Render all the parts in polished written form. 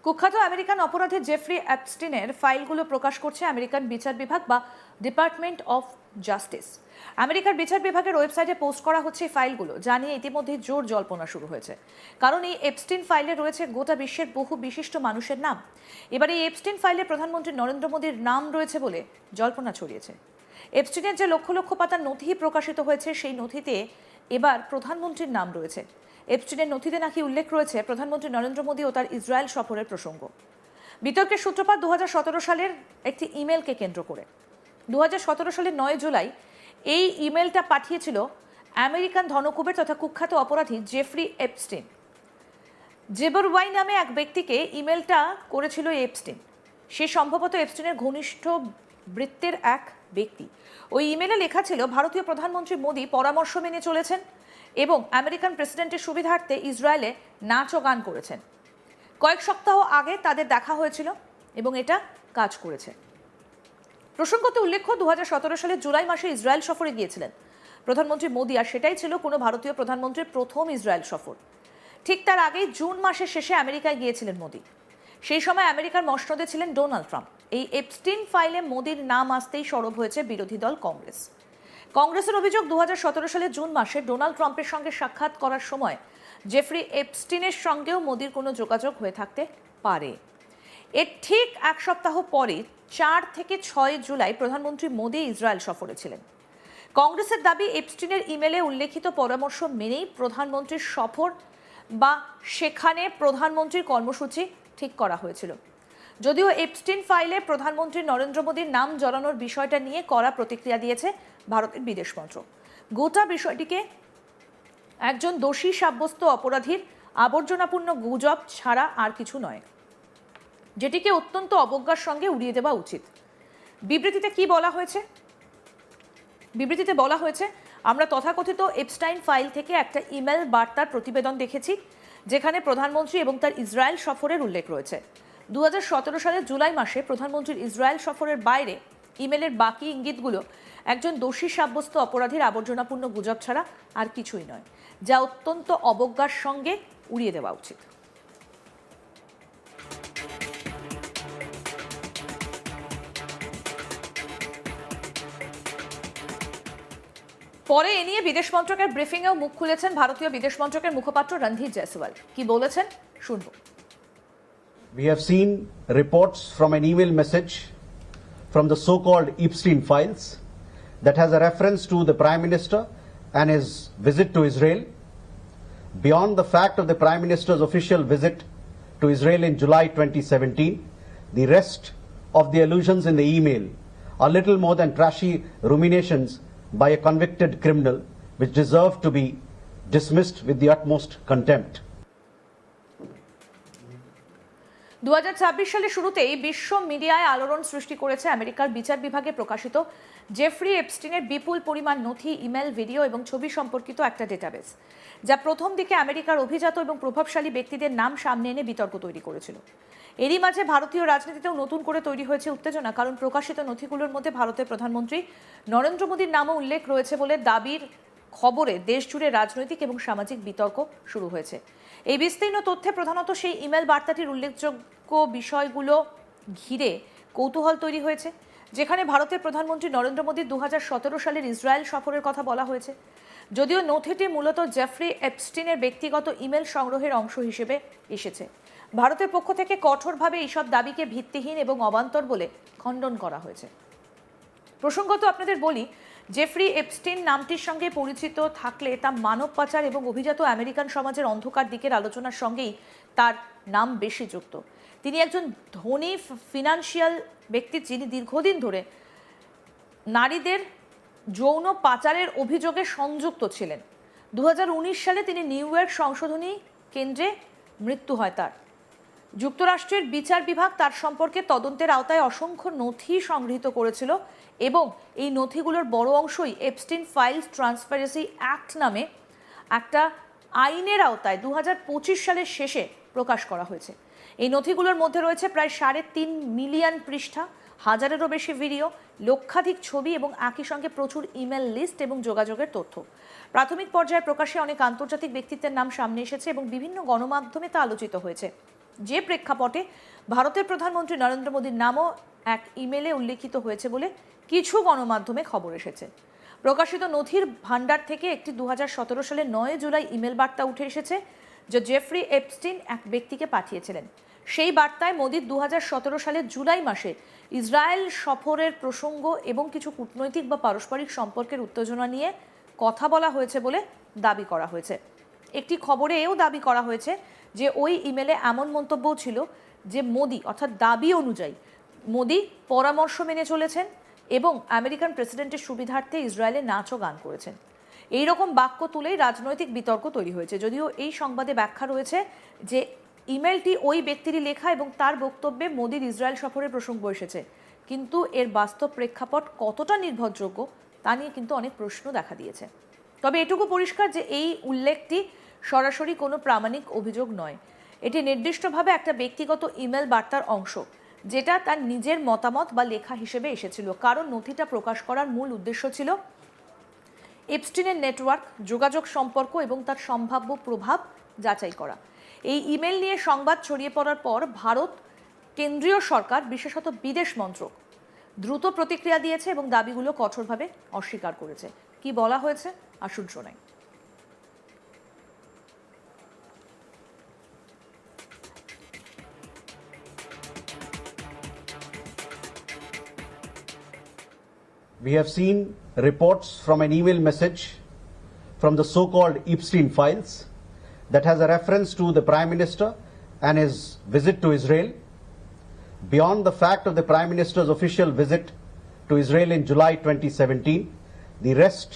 কুখ্যাত আমেরিকান অপরাধী জেফ্রি অ্যাপস্টিনের ফাইলগুলো প্রকাশ করছে আমেরিকান বিচার বিভাগ বা ডিপার্টমেন্ট অফ জাস্টিস। আমেরিকার বিচার বিভাগের ওয়েবসাইটে পোস্ট করা হচ্ছে এই ফাইলগুলো, জানিয়ে ইতিমধ্যে জোর জল্পনা শুরু হয়েছে। কারণ এই এপস্টিন ফাইলে রয়েছে গোটা বিশ্বের বহু বিশিষ্ট মানুষের নাম। এবার এই এপস্টিন ফাইলে প্রধানমন্ত্রী নরেন্দ্র মোদীর নাম রয়েছে বলে জল্পনা ছড়িয়েছে। এপস্টিনের যে লক্ষ লক্ষ পাতার নথি প্রকাশিত হয়েছে, সেই নথিতে এবার প্রধানমন্ত্রীর নাম রয়েছে। এপস্টিনের নথিতে নাকি উল্লেখ রয়েছে প্রধানমন্ত্রী নরেন্দ্র মোদী ও তার ইসরায়েল সফরের প্রসঙ্গ। বিতর্কের সূত্রপাত 2017 সালের একটি ইমেলকে কেন্দ্র করে। 2017 সালের 9 জুলাই এই ইমেলটা পাঠিয়েছিল আমেরিকান ধনকুবের তথা কুখ্যাত অপরাধী জেফ্রি এপস্টিন। জেবরওয়াই নামে এক ব্যক্তিকে ইমেলটা করেছিল এপস্টিন। সে সম্ভবত এপস্টিনের ঘনিষ্ঠ বৃত্তের এক ব্যক্তি। ওই ইমেলে লেখা ছিল, ভারতীয় প্রধানমন্ত্রী মোদী পরামর্শ মেনে চলেছেন এবং আমেরিকান প্রেসিডেন্টের সুবিধার্থে ইসরায়েলে নাচ ও গান করেছেন। কয়েক সপ্তাহ আগে তাদের দেখা হয়েছিল এবং এটা কাজ করেছে। প্রসঙ্গত উল্লেখ্য, 2017 সালের জুলাই মাসে ইসরায়েল সফরে গিয়েছিলেন প্রধানমন্ত্রী মোদী, আর সেটাই ছিল কোনো ভারতীয় প্রধানমন্ত্রীর প্রথম ইসরায়েল সফর। ঠিক তার আগেই জুন মাসের শেষে আমেরিকায় গিয়েছিলেন মোদী। সেই সময় আমেরিকার মসনদে ছিলেন ডোনাল্ড ট্রাম্প। এই এপস্টিন ফাইলে মোদীর নাম আসতেই সরব হয়েছে বিরোধী দল কংগ্রেস। কংগ্রেসের অভিযোগ, 2017 সালের জুন মাসে ডোনাল্ড ট্রাম্পের সঙ্গে সাক্ষাৎ করার সময় জেফ্রি এপস্টিনের সঙ্গেও মোদীর কোনো যোগাযোগ হয়ে থাকতে পারে। এর ঠিক এক সপ্তাহ পরে 4 থেকে 6 জুলাই প্রধানমন্ত্রী মোদী ইসরায়েল সফরে ছিলেন। কংগ্রেসের দাবি, এপস্টিনের ইমেলে উল্লেখিত পরামর্শ মেনেই প্রধানমন্ত্রীর সফর বা সেখানে প্রধানমন্ত্রীর কর্মসূচি ঠিক করা হয়েছিল। যদিও এপস্টিন ফাইলে প্রধানমন্ত্রী নরেন্দ্র মোদীর নাম জড়ানোর বিষয়টা নিয়ে কড়া প্রতিক্রিয়া দিয়েছে ভারতের বিদেশ মন্ত্রক। গোটা বিষয়টিকে একজন দোষী সাব্যস্ত অপরাধীর আবর্জনাপূর্ণ গুজব ছাড়া আর কিছু নয়, যেটিকে অত্যন্ত অবজ্ঞার সঙ্গে উড়িয়ে দেওয়া উচিত। বিবৃতিতে কি বলা হয়েছে? বিবৃতিতে বলা হয়েছে, আমরা তথাকথিত এপস্টাইন ফাইল থেকে একটা ইমেল বার্তার প্রতিবেদন দেখেছি, যেখানে প্রধানমন্ত্রী এবং তার ইসরায়েল সফরের উল্লেখ রয়েছে। 2017 সালের জুলাই মাসে প্রধানমন্ত্রীর ইসরায়েল সফরের বাইরে ইমেলের বাকি ইঙ্গিতগুলো একজন দোষী সাব্যস্ত অপরাধীর আবর্জনাপূর্ণ গুজব ছাড়া আর কিছুই নয়, যা অত্যন্ত অবজ্ঞার সঙ্গে উড়িয়ে দেওয়া উচিত। পরে এ নিয়ে বিদেশ মন্ত্রকের ব্রিফিংয়েও মুখ খুলেছেন ভারতীয় বিদেশ মন্ত্রকের মুখপাত্র রণধীর জয়সওয়াল। কি বলেছেন শুনবো। We have seen reports from an email message from the so-called Epstein files that has a reference to the Prime Minister and his visit to Israel. Beyond the fact of the Prime Minister's official visit to Israel in July 2017, the rest of the allusions in the email are little more than trashy ruminations by a convicted criminal which deserve to be dismissed with the utmost contempt. 2026 সালের শুরুতেই বিশ্ব মিডিয়ায় আলোড়ন সৃষ্টি করেছে আমেরিকার বিচার বিভাগে প্রকাশিত জেফ্রি এপস্টিনের বিপুল পরিমাণ নথি, ইমেল, ভিডিও এবং ছবি সম্পর্কিত একটা ডেটাবেস, যা প্রথম দিকে আমেরিকার অভিজাত এবং প্রভাবশালী ব্যক্তিদের নাম সামনে এনে বিতর্ক তৈরি করেছিল। এরই মাঝে ভারতীয় রাজনীতিতেও নতুন করে তৈরি হয়েছে উত্তেজনা, কারণ প্রকাশিত নথিগুলোর মধ্যে ভারতের প্রধানমন্ত্রী নরেন্দ্র মোদীর নামও উল্লেখ রয়েছে বলে দাবির খবরে দেশ জুড়ে রাজনৈতিক এবং সামাজিক বিতর্ক শুরু হয়েছে। এই বিস্তীর্ণ তথ্যে প্রধানত সেই ইমেল বার্তাটির উল্লেখযোগ্য বিষয়গুলো ঘিরে কৌতূহল তৈরি হয়েছে, যেখানে ভারতের প্রধানমন্ত্রী নরেন্দ্র মোদীর 2017 সালের ইসরায়েল সফরের কথা বলা হয়েছে। যদিও নথিটি মূলত জেফ্রি এপস্টিনের ব্যক্তিগত ইমেল সংগ্রহের অংশ হিসেবে এসেছে, ভারতের পক্ষ থেকে কঠোরভাবে এইসব দাবিকে ভিত্তিহীন এবং অবান্তর বলে খণ্ডন করা হয়েছে। প্রসঙ্গত আপনাদের বলি, জেফ্রি এপস্টিন নামটির সঙ্গে পরিচিত থাকলে তা মানব পাচার এবং অভিজাত আমেরিকান সমাজের অন্ধকার দিকের আলোচনার সঙ্গেই তার নাম বেশি যুক্ত। তিনি একজন ধনী ফিনান্সিয়াল ব্যক্তি, যিনি দীর্ঘদিন ধরে নারীদের যৌন পাচারের অভিযোগে সংযুক্ত ছিলেন। 2019 সালে তিনি নিউ ইয়র্ক সংশোধনী কেন্দ্রে মৃত্যু হয় তার। যুক্তরাষ্ট্রের বিচার বিভাগ তার সম্পর্কে তদন্তের আওতায় অসংখ্য নথি সংগৃহীত করেছিল এবং এই নথিগুলোর বড় অংশই এপস্টিন ফাইলস ট্রান্সপারেন্সি অ্যাক্ট নামে একটা আইনের আওতায় 2025 সালের শেষে প্রকাশ করা হয়েছে। এই নথিগুলোর মধ্যে রয়েছে প্রায় 3.5 মিলিয়ন পৃষ্ঠা, হাজারেরও বেশি ভিডিও, লক্ষাধিক ছবি এবং একই সঙ্গে প্রচুর ইমেল লিস্ট এবং যোগাযোগের তথ্য। প্রাথমিক পর্যায়ে প্রকাশে অনেক আন্তর্জাতিক ব্যক্তিত্বের নাম সামনে এসেছে এবং বিভিন্ন গণমাধ্যমে তা আলোচিত হয়েছে। যে প্রেক্ষাপটে ভারতের প্রধানমন্ত্রী নরেন্দ্র মোদীর নামও এক ইমেলে উল্লেখিত হয়েছে বলে কিছু গণমাধ্যমে খবর এসেছে। প্রকাশিত নথির ভান্ডার থেকে একটি 2017 সালের 9 জুলাই ইমেল বার্তা উঠে এসেছে, যা জেফ্রি এপস্টিন এক ব্যক্তিকে পাঠিয়েছিলেন। সেই বার্তায় মোদির 2017 সালের জুলাই মাসে ইসরায়েল সফরের প্রসঙ্গ এবং কিছু কূটনৈতিক বা পারস্পরিক সম্পর্কের উত্তেজনা নিয়ে কথা বলা হয়েছে বলে দাবি করা হয়েছে। একটি খবরে এও দাবি করা হয়েছে যে ওই ইমেলে এমন মন্তব্য ছিল যে মোদি, অর্থাৎ দাবি অনুযায়ী মোদি পরামর্শ মেনে চলেছেন এবং আমেরিকান প্রেসিডেন্টের সুবিধার্থে ইসরায়েলে নাচ ও গান করেছেন। এই রকম বাক্য তুলেই রাজনৈতিক বিতর্ক তৈরি হয়েছে। যদিও এই সংবাদে ব্যাখ্যা রয়েছে যে ইমেলটি ওই ব্যক্তিরই লেখা এবং তার বক্তব্যে মোদির ইসরায়েল সফরের প্রসঙ্গ এসেছে, কিন্তু এর বাস্তব প্রেক্ষাপট কতটা নির্ভরযোগ্য তা নিয়ে কিন্তু অনেক প্রশ্ন দেখা দিয়েছে। তবে এটুকু পরিষ্কার যে এই উল্লেখটি সরাসরি কোনো প্রামাণিক অভিযোগ নয়। এটি নির্দিষ্টভাবে একটা ব্যক্তিগত ইমেল বার্তার অংশ, যেটা তার নিজের মতামত বা লেখা হিসেবে এসেছিল, কারণ নথিটা প্রকাশ করার মূল উদ্দেশ্য ছিল এপস্টিনের নেটওয়ার্ক, যোগাযোগ সম্পর্ক এবং তার সম্ভাব্য প্রভাব যাচাই করা। এই ইমেল নিয়ে সংবাদ ছড়িয়ে পড়ার পর ভারত কেন্দ্রীয় সরকার, বিশেষত বিদেশ মন্ত্রক, দ্রুত প্রতিক্রিয়া দিয়েছে এবং দাবিগুলো কঠোরভাবে অস্বীকার করেছে। কি বলা হয়েছে আসুন শোনাই। We have seen reports from an email message from the so-called Epstein files that has a reference to the Prime Minister and his visit to Israel. Beyond the fact of the Prime Minister's official visit to Israel in July 2017, the rest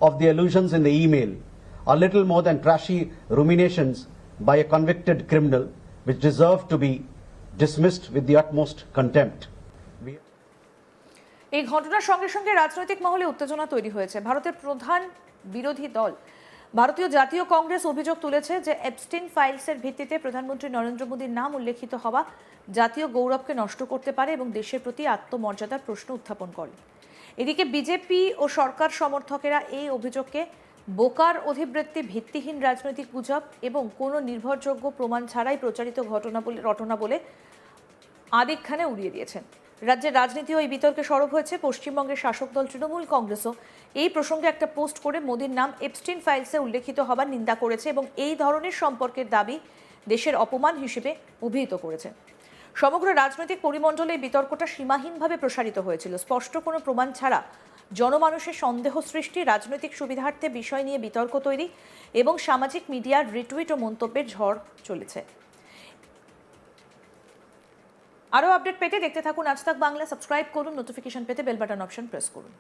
of the allusions in the email are little more than trashy ruminations by a convicted criminal which deserve to be dismissed with the utmost contempt. এই ঘটনার সঙ্গে সঙ্গে রাজনৈতিক মহলে উত্তেজনা তৈরি হয়েছে। ভারতের প্রধান বিরোধী দল ভারতীয় জাতীয় কংগ্রেস অভিযোগ তুলেছে যে এপস্টিন ফাইলসের ভিত্তিতে প্রধানমন্ত্রী নরেন্দ্র মোদীর নাম উল্লেখিত হওয়া জাতীয় গৌরবকে নষ্ট করতে পারে এবং দেশের প্রতি আত্মমর্যাদার প্রশ্ন উত্থাপন করে। এদিকে বিজেপি ও সরকার সমর্থকেরা এই অভিযোগকে বোকার অধিবৃত্তি, ভিত্তিহীন রাজনৈতিক গুজব এবং কোনো নির্ভরযোগ্য প্রমাণ ছাড়াই প্রচারিত ঘটনা বলে আদিক্ষানে উড়িয়ে দিয়েছেন। রাজ্যের রাজনীতিও এই বিতর্কে সরব হয়েছে। পশ্চিমবঙ্গের শাসক দল তৃণমূল কংগ্রেসও এই প্রসঙ্গে একটা পোস্ট করে মোদির নাম এপস্টিন ফাইলসে উল্লেখিত হবার নিন্দা করেছে এবং এই ধরনের সম্পর্কের দাবি দেশের অপমান হিসেবে অভিহিত করেছে। সমগ্র রাজনৈতিক পরিমণ্ডলে এই বিতর্কটা সীমাহীনভাবে প্রসারিত হয়েছিল। স্পষ্ট কোনো প্রমাণ ছাড়া জনমানুষের সন্দেহ সৃষ্টি, রাজনৈতিক সুবিধার্থে বিষয় নিয়ে বিতর্ক তৈরি এবং সামাজিক মিডিয়ার রিটুইট ও মন্তব্যের ঝড় চলেছে। আরও আপডেট পেতে দেখতে থাকুন আজ তাক বাংলা। সাবস্ক্রাইব করুন, নোটিফিকেশন পেতে বেল বাটন অপশন প্রেস করুন।